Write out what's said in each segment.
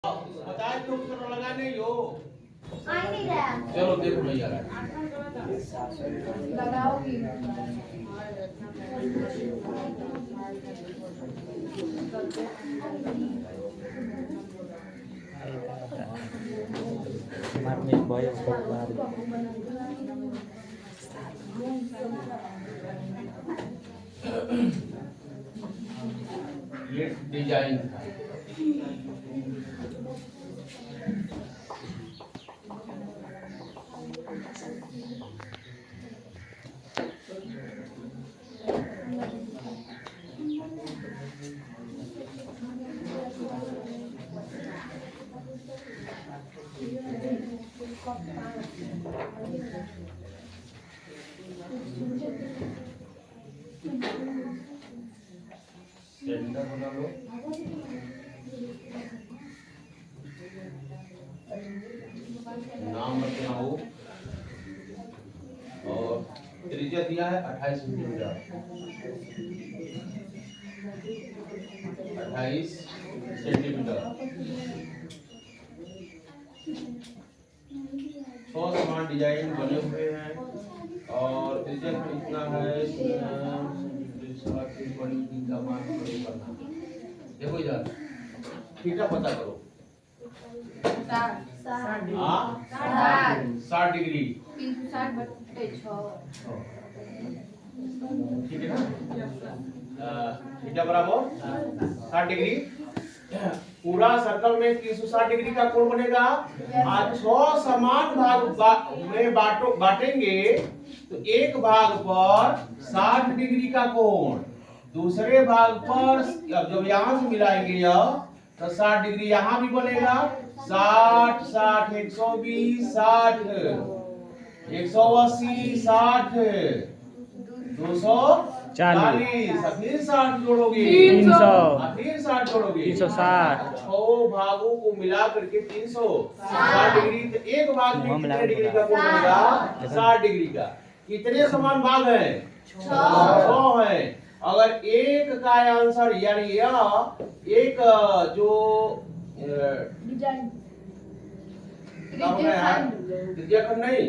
50 लोग तो लगाने ही हो। आ नहीं रहा। चलो देखो नहीं आ रहा लगाओगी। में बॉय ये डिजाइन था। सेंटर बना लो। नाम रखना हो और त्रिज्या दिया है 28 सेंटीमीटर। 28 सेंटीमीटर। 6 समान डिजाइन बने हुए हैं और त्रिज्या इतना है। देखो इधर थीटा पता करो। 60 डिग्री 360/6। ठीक है ना। थीटा बराबर 60 डिग्री। पूरा सर्कल में 360 डिग्री का कोण बनेगा। आज 6 समान भाग में बांटेंगे तो एक भाग पर 60 डिग्री का कोण, दूसरे भाग पर जब यहाँ से मिलाएंगे यह तो 60 डिग्री यहाँ भी बनेगा। 60 60 120 60 180 60 240 फिर 60 जोड़ोगे 300 फिर 60 जोड़ोगे 360 6 भागों को मिला करके 360 डिग्री। तो एक भाग में कितने डिग्री का कोण बनेगा? 60 डिग्री का। कितने समान भाग है? 6 है। अगर एक का आंसर यानी यह एक जो त्रिज्याखंड नहीं,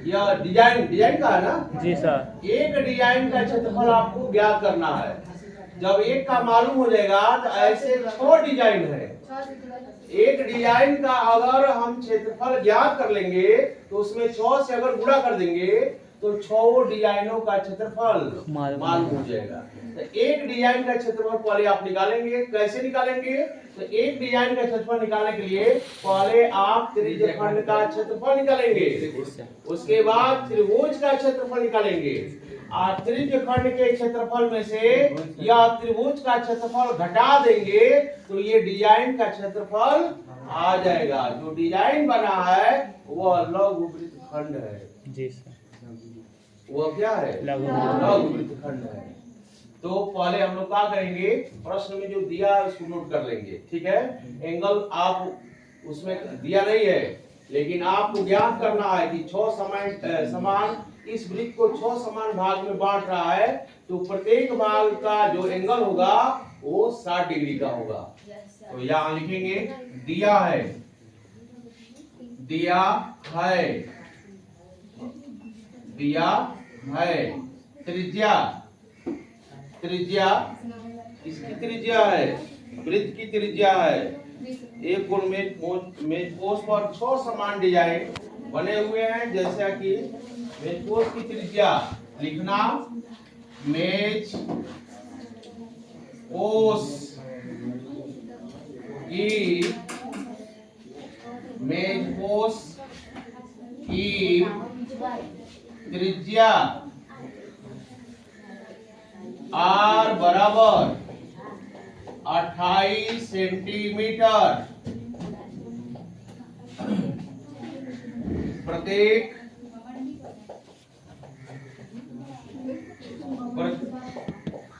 यह डिजाइन का है ना जी सर। एक डिजाइन का क्षेत्रफल आपको ज्ञात करना है। जब एक का मालूम हो जाएगा तो ऐसे 6 डिजाइन है। एक डिजाइन का अगर हम क्षेत्रफल ज्ञात कर लेंगे तो उसमें 6 से अगर गुणा कर देंगे तो 6 डिजाइनों का क्षेत्रफल मालूम हो जाएगा। तो एक डिजाइन का क्षेत्रफल पहले आप निकालेंगे। कैसे निकालेंगे? तो एक डिजाइन का क्षेत्रफल निकालने के लिए पहले आप त्रिज्यखंड का क्षेत्रफल निकालेंगे, उसके बाद त्रिभुज का क्षेत्रफल निकालेंगे। और त्रिज्यखंड के क्षेत्रफल में से या त्रिभुज का क्षेत्रफल घटा देंगे तो ये डिजाइन का क्षेत्रफल आ जाएगा। जो डिजाइन बना है वह लघु वृत्तखंड है। जी सर। वो क्या है? लघु वृत्तखंड है। तो पहले हम लोग क्या करेंगे, प्रश्न में जो दिया है उसको नोट कर लेंगे। ठीक है, एंगल आप उसमें दिया नहीं है लेकिन आपको ज्ञात करना है कि 6 समान इस वृत्त को 6 समान भाग में बांट रहा है तो प्रत्येक भाग का जो एंगल होगा वो 60 डिग्री का होगा। तो यहाँ लिखेंगे दिया है त्रिज्या इसकी त्रिज्या है, वृत्त की त्रिज्या है। एक कोण मेज पोस्ट पर 6 समान डिजाइन बने हुए हैं। जैसा कि मेज पोस्ट की त्रिज्या लिखना, मेज पोस्ट की त्रिज्या R बराबर 28 सेंटीमीटर। प्रत्येक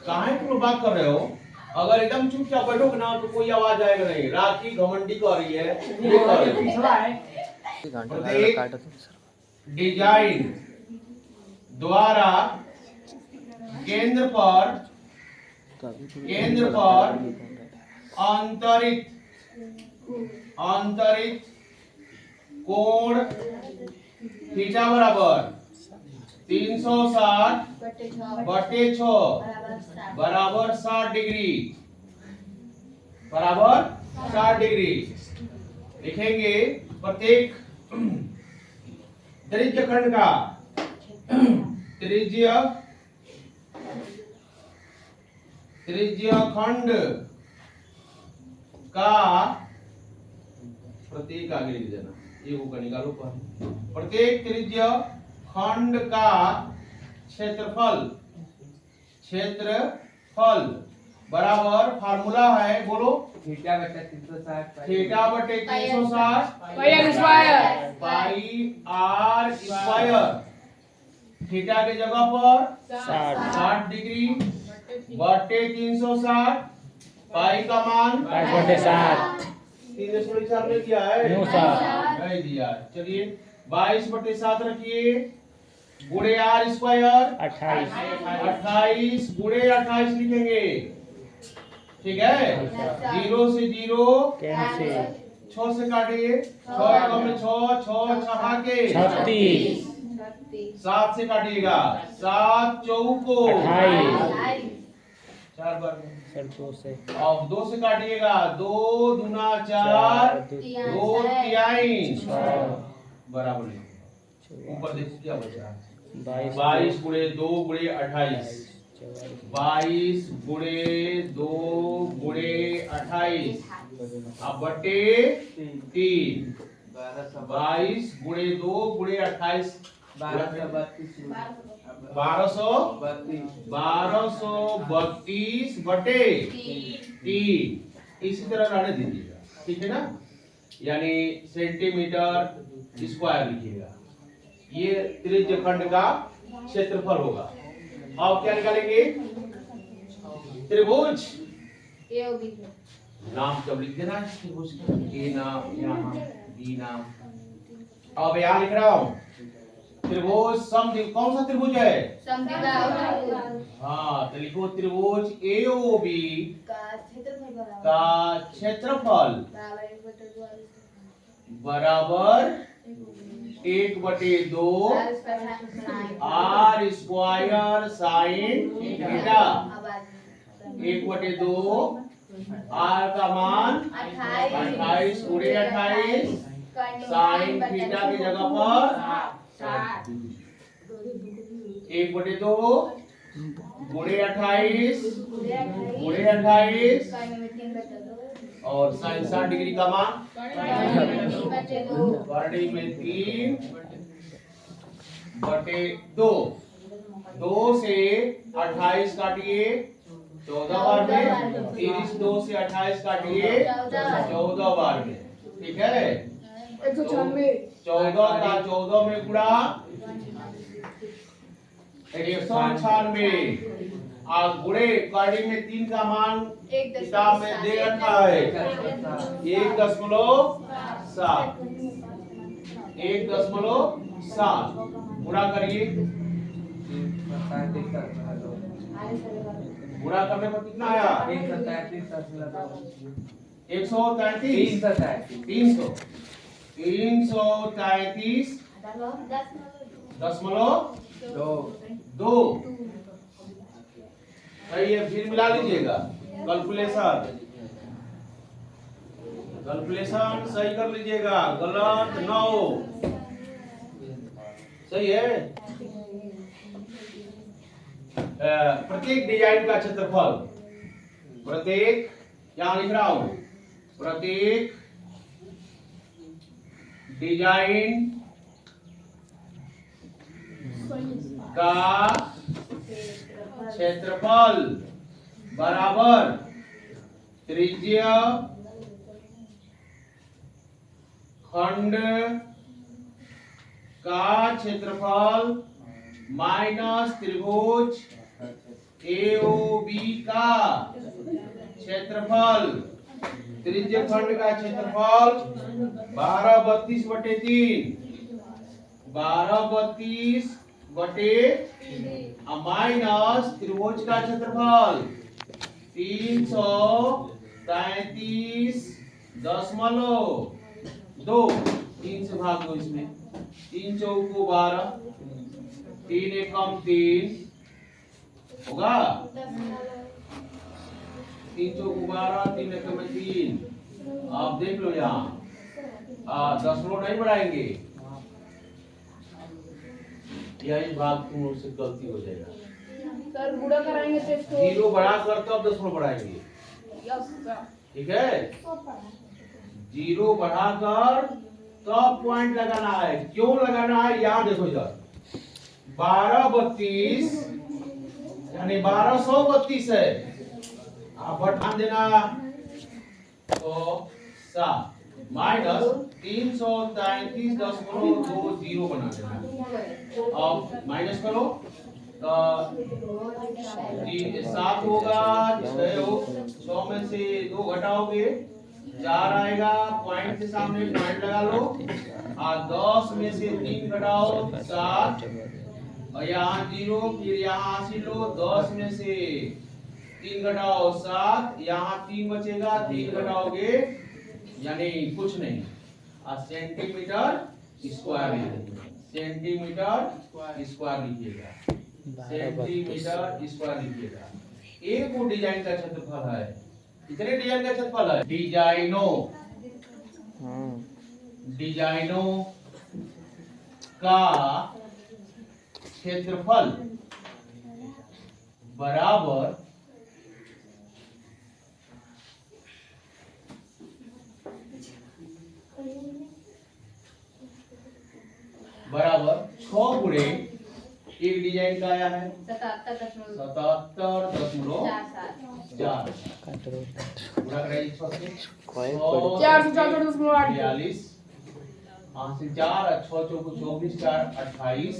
कहाँ तुम बात कर रहे हो? अगर एकदम चुपचाप बैठोगे ना तो कोई आवाज आएगा नहीं। राखी घमंडी कर रही है, ये कर रही है। डिजाइन द्वारा केंद्र पर अंतरित अंतरित कोण थीटा बराबर 360 बटे 6 बराबर 60 डिग्री बराबर 60 डिग्री। लिखेंगे प्रत्येक त्रिज्य खंड का त्रिज्य खंड का प्रत्येक आगे लिख देना, ये को निकालो पर प्रत्येक त्रिज्य खंड का क्षेत्रफल बराबर फार्मूला है, बोलो थीटा बटे 360 थीटा बटे 360 पाई आर स्क्वायर। थीटा के जगह पर 60 डिग्री बटे 360 पाई का मान 3.4 में दिया है, नहीं दिया। चलिए 22 बटे 7 रखिए गुणे आर स्क्वायर 28 गुणे 28 लिखेंगे, ठीक है। 0 से 0 6 से काटिए, 6 में 6 6 के 7 से काटिएगा, 7 चौको 4 बार और 2 से काटिएगा, 2 दूना 4 2 तिहाई बराबर ऊपर देखिए क्या बचा 22 गुणे 2 गुणे 28 22 गुणे 2 गुणे 28 अब बटे 3 22 गुणे 2 गुणे 28 1232 बटे 3 इसी तरह रहने दीजिएगा, ठीक है ना, यानी सेंटीमीटर स्क्वायर लिखिएगा। ये त्रिज्य खंड का क्षेत्रफल होगा। अब क्या निकालेंगे, त्रिभुज नाम जब लिख देना त्रिभुज का, ए नाम यहाँ बी नाम। अब यहाँ लिख रहा हूँ त्रिभुज समद्विबाहु, कौन सा त्रिभुज है, हाँ तो लिखो त्रिभुज एओबी का क्षेत्रफल बराबर 1/2 r square sine theta. 1/2 r का मान 28 गुणे 28 साइन थीटा की जगह पर 1/2 गुणे 28 और साइन 60 डिग्री का मान वर्णी में 3/2 2 से 28 काटिए 14 बार में, 30 2 से 28 काटिए 14 बार में, ठीक है। 14 का 14 में गुणा 196 और गुणे कड़ी में 3 का मान किताब में दे रखा है 1.7 गुणा करिए, गुणा करने पर कितना आया 333.2 सही है। फिर मिला लीजिएगा, कैलकुलेशन सही कर लीजिएगा, गलत ना हो, सही है। प्रत्येक डिजाइन का क्षेत्रफल, प्रत्येक यहाँ लिख रहा हूं, प्रत्येक डिजाइन का क्षेत्रफल बराबर त्रिज्य खंड का क्षेत्रफल माइनस त्रिभुज एओबी का क्षेत्रफल। त्रिज्य खंड का क्षेत्रफल 1232/3 1232 माइनस त्रिभुज का क्षेत्रफल 333 दशमलव 2 3 से भाग दो इसमें 3 चौको 12 3 एकम 3 होगा 3 चौको 12 3 एकम 3 आप देख लो यहाँ दशमलव नहीं बढ़ाएंगे यही भाग तुम लोग से गलती हो जाएगा सर गुणा कराएंगे तो इसको 0 बढ़ाकर तब दशमलव बढ़ाएंगे यस सर ठीक है 0 बढ़ाकर तब पॉइंट लगाना है क्यों लगाना है यहाँ देखो इधर 1232 यानी 1232 है आप बढ़ा देना तो 7 माइनस 333.20 बना देना अब माइनस करो तो 7 होगा 6 में से 2 घटाओगे 4 आएगा पॉइंट के सामने पॉइंट लगा लो और 10 में से 3 घटाओ 7 और यहाँ 0 फिर यहाँ हासिल लो 10 में से 3 घटाओ 7 यहाँ 3 बचेगा 3 घटाओगे यानी कुछ नहीं और सेंटीमीटर स्क्वायर सेंटीमीटर स्क्वायर लिखिएगा सेंटीमीटर स्क्वायर लिखिएगा एक वो डिजाइन का क्षेत्रफल है कितने डिजाइन का क्षेत्रफल है डिजाइनों का क्षेत्रफल बराबर बराबर 6 गुणे एक डिजाइन का आया है 77.4 पूरा कराइए 6 से 442 हासिल 4 और 6 चौको 24 4 28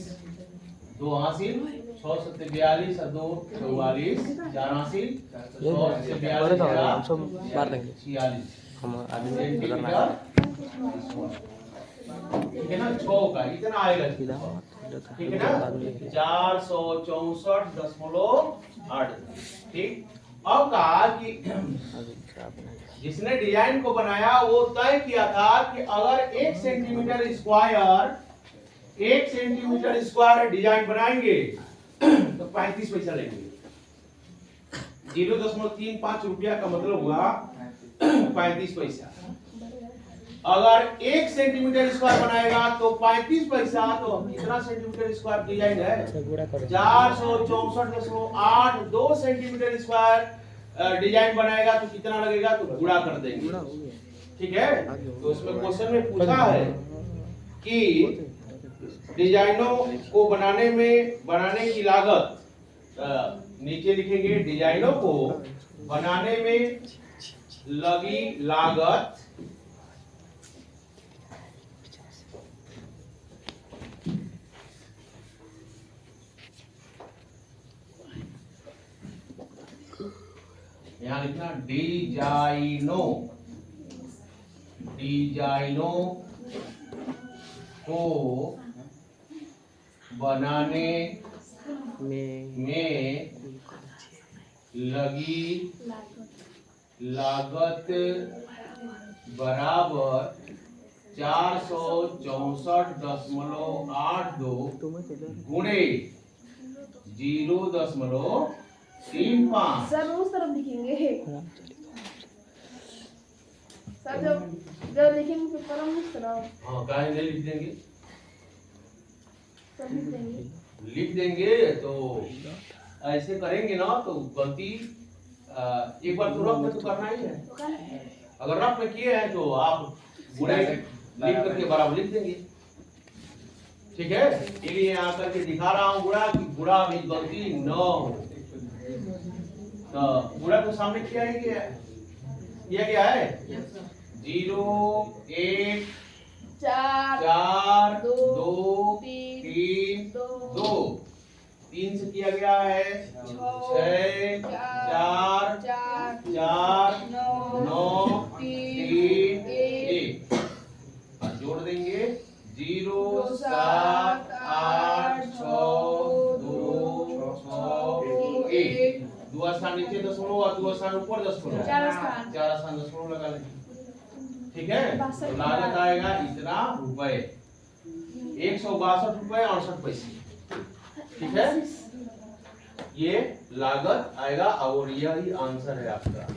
2 हासिल 6 7 42 और 2 44 4 हासिल 6 से 42 46 हम आदमी ठीक है ना 6 का इतना आएगा ठीक है ना 464.8 ठीक अब कहा कि जिसने डिजाइन को बनाया वो तय किया था कि अगर 1 सेंटीमीटर स्क्वायर डिजाइन बनाएंगे तो 35 पैसा लेंगे 0.35 रुपया का मतलब हुआ 35 पैसा अगर 1 सेंटीमीटर स्क्वायर बनाएगा तो 35 पैसा तो कितना सेंटीमीटर स्क्वायर डिजाइन है 464.8 2 सेंटीमीटर स्क्वायर डिजाइन बनाएगा तो कितना लगेगा तो गुणा कर देंगे ठीक है तो इसमें क्वेश्चन में पूछा है कि डिजाइनों को बनाने की लागत नीचे लिखेंगे डिजाइनों को बनाने में लगी लागत यहाँ लिखना डिजाइनों को बनाने में लगी लागत बराबर 464.82 गुणे 0.35 सर उस तरफ लिखेंगे सर जब लिखेंगे तो कलम उस तरफ हाँ काहे नहीं लिख देंगे सब लिख देंगे लिख देंगे तो ऐसे करेंगे ना तो गलती एक बार तो रफ में तो करना ही है अगर रफ में किए हैं तो आप गुणे लिख करके बराबर लिख देंगे ठीक है इसलिए यहाँ करके दिखा रहा हूँ गुणा कि गुणा में गलती न हो तो गुणा तो सामने किया है क्या है 0 1 4 2 3 2 3 से किया गया है 6 4 9 3 1 और जोड़ देंगे 0 7 8 6 2 6 1 दो स्थान नीचे दशमलव और दो स्थान ऊपर दशमलव 4 स्थान दशमलव लगा लेंगे ठीक है, तो लागत आएगा इतना रुपए, 162 रुपए 68 पैसे। ठीक है, ये लागत आएगा और यही आंसर है आपका।